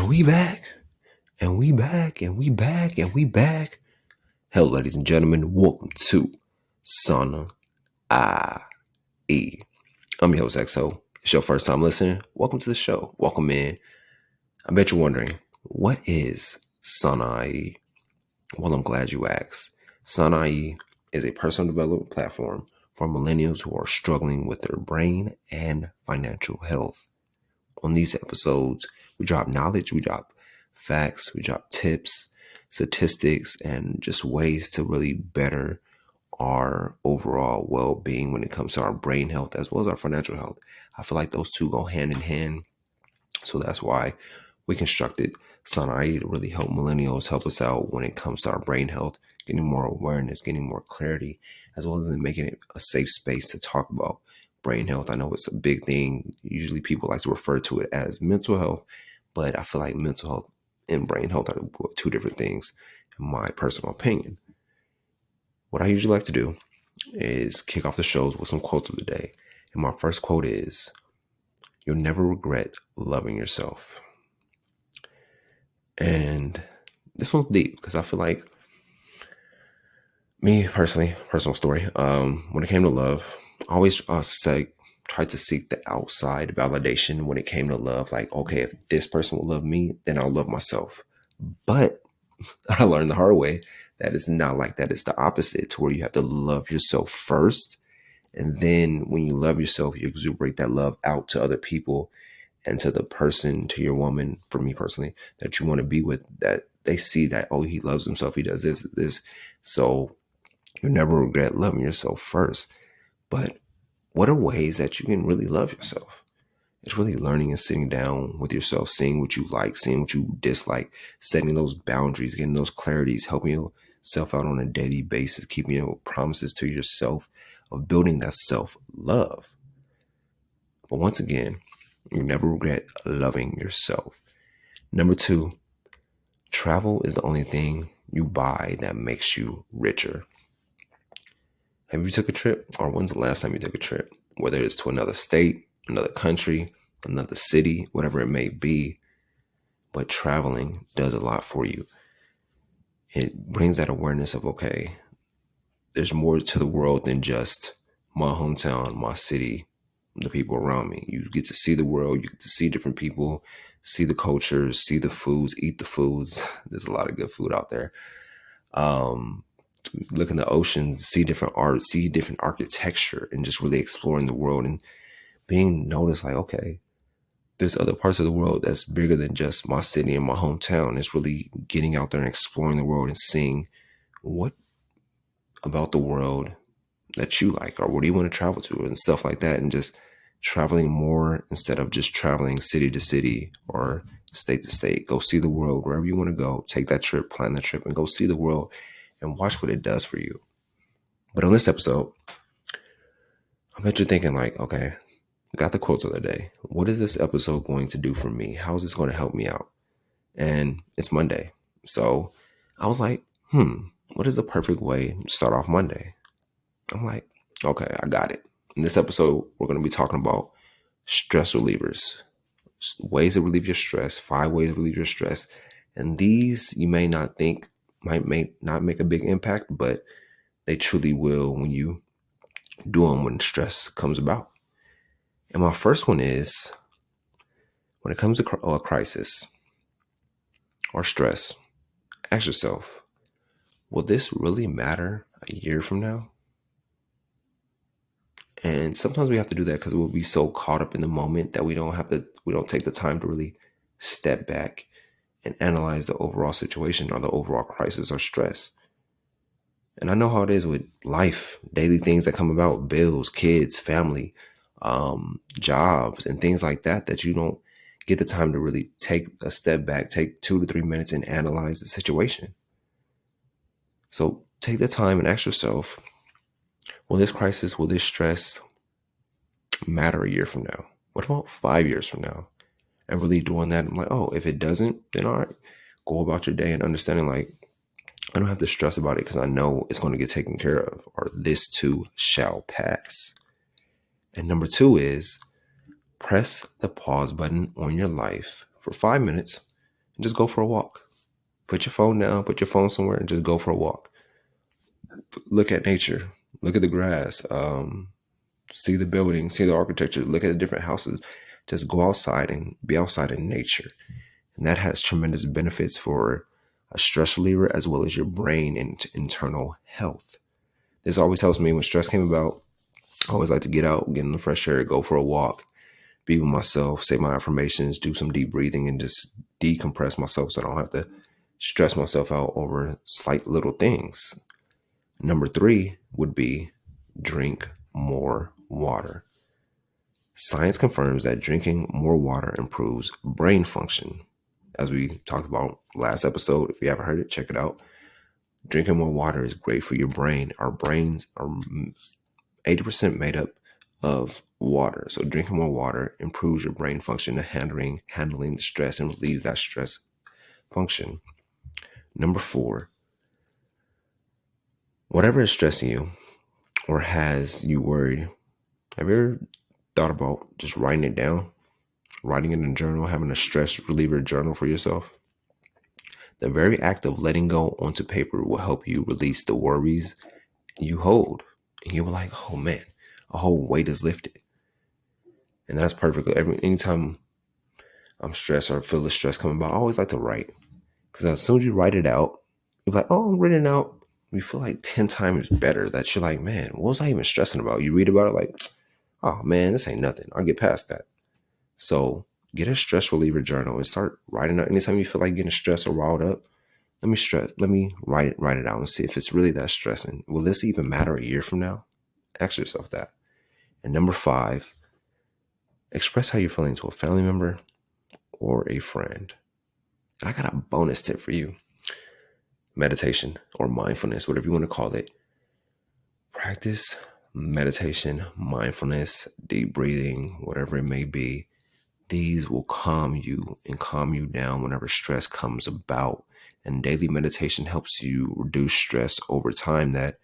And we back, and we back, and we back, and we back. Hello, ladies and gentlemen. Welcome to Sauna IE. I'm your host, XO. It's your first time listening. Welcome to the show. Welcome in. I bet you're wondering, what is Sauna IE? Well, I'm glad you asked. Sauna IE is a personal development platform for millennials who are struggling with their brain and financial health. On these episodes, we drop knowledge, we drop facts, we drop tips, statistics, and just ways to really better our overall well-being when it comes to our brain health as well as our financial health. I feel like those two go hand in hand. So that's why we constructed Sanai to really help millennials, help us out when it comes to our brain health, getting more awareness, getting more clarity, as well as making it a safe space to talk about brain health. I know it's a big thing. Usually people like to refer to it as mental health, but I feel like mental health and brain health are two different things, in my personal opinion. What I usually like to do is kick off the shows with some quotes of the day. And my first quote is, "You'll never regret loving yourself." And this one's deep because I feel like me personally, personal story, when it came to love, I always tried to seek the outside validation when it came to love. Like, okay, if this person will love me, then I'll love myself. But I learned the hard way that it's not like that. It's the opposite, to where you have to love yourself first. And then when you love yourself, you exuberate that love out to other people and to the person, to your woman, for me personally, that you want to be with, that they see that, oh, he loves himself, he does this. So you'll never regret loving yourself first. But what are ways that you can really love yourself? It's really learning and sitting down with yourself, seeing what you like, seeing what you dislike, setting those boundaries, getting those clarities, helping yourself out on a daily basis, keeping your promises to yourself of building that self-love. But once again, you never regret loving yourself. Number 2, travel is the only thing you buy that makes you richer. Have you took a trip, or when's the last time you took a trip? Whether it's to another state, another country, another city, whatever it may be. But traveling does a lot for you. It brings that awareness of, okay, there's more to the world than just my hometown, my city, the people around me. You get to see the world, you get to see different people, see the cultures, see the foods, eat the foods. There's a lot of good food out there. Look in the ocean, see different art, see different architecture, and just really exploring the world and being noticed like, okay, there's other parts of the world that's bigger than just my city and my hometown. It's really getting out there and exploring the world and seeing what about the world that you like, or what do you want to travel to, and stuff like that. And just traveling more instead of just traveling city to city or state to state. Go see the world wherever you want to go. Take that trip, plan that trip, and go see the world and watch what it does for you. But on this episode, I bet you're thinking like, okay, I got the quotes of the day. What is this episode going to do for me? How is this going to help me out? And it's Monday. So I was like, what is the perfect way to start off Monday? I'm like, okay, I got it. In this episode, we're going to be talking about stress relievers, ways to relieve your stress, 5 ways to relieve your stress. And these you may not think may not make a big impact, but they truly will when you do them when stress comes about. And my first one is, when it comes to a crisis or stress, ask yourself, will this really matter a year from now? And sometimes we have to do that because we'll be so caught up in the moment that we don't take the time to really step back and analyze the overall situation or the overall crisis or stress. And I know how it is with life, daily things that come about, bills, kids, family, jobs, and things like that, that you don't get the time to really take a step back, take 2 to 3 minutes and analyze the situation. So take the time and ask yourself, will this crisis, will this stress matter a year from now? What about 5 years from now? And really doing that, I'm like, oh, if it doesn't, then all right, go about your day and understanding like, I don't have to stress about it because I know it's going to get taken care of, or this too shall pass. And number 2 is, press the pause button on your life for 5 minutes and just go for a walk. Put your phone down, put your phone somewhere, and just go for a walk. Look at nature. Look at the grass. See the buildings, see the architecture. Look at the different houses. Just go outside and be outside in nature. And that has tremendous benefits for a stress reliever as well as your brain and internal health. This always helps me when stress came about. I always like to get out, get in the fresh air, go for a walk, be with myself, say my affirmations, do some deep breathing, and just decompress myself so I don't have to stress myself out over slight little things. Number 3 would be drink more water. Science confirms that drinking more water improves brain function. As we talked about last episode, if you haven't heard it, check it out. Drinking more water is great for your brain. Our brains are 80% made up of water. So drinking more water improves your brain function and handling the stress and relieves that stress function. Number 4, whatever is stressing you or has you worried, have you ever thought about just writing it down? Writing it in a journal, having a stress reliever journal for yourself? The very act of letting go onto paper will help you release the worries you hold. And you'll be like, oh man, a whole weight is lifted. And that's perfect. Anytime I'm stressed or feel the stress coming about, I always like to write. Because as soon as you write it out, you're like, oh, I'm written out. You feel like 10 times better that you're like, man, what was I even stressing about? You read about it like, oh man, this ain't nothing. I'll get past that. So get a stress reliever journal and start writing out. Anytime you feel like getting stressed or riled up, let me write it out and see if it's really that stressing. Will this even matter a year from now? Ask yourself that. And number 5, express how you're feeling to a family member or a friend. And I got a bonus tip for you. Meditation or mindfulness, whatever you want to call it. Practice meditation, mindfulness, deep breathing, whatever it may be. These will calm you and calm you down whenever stress comes about. And daily meditation helps you reduce stress over time. That,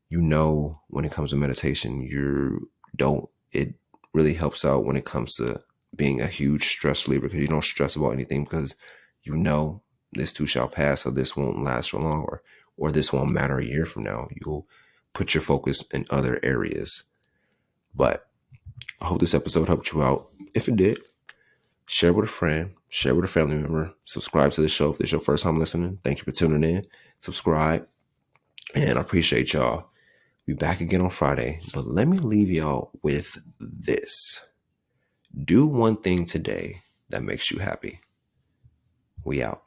when it comes to meditation, it really helps out when it comes to being a huge stress reliever, because you don't stress about anything because this too shall pass, or this won't last for long, or this won't matter a year from now. You'll put your focus in other areas. But I hope this episode helped you out. If it did, share with a friend, share with a family member, subscribe to the show if this is your first time listening. Thank you for tuning in. Subscribe, and I appreciate y'all. Be back again on Friday, but let me leave y'all with this. Do one thing today that makes you happy. We out.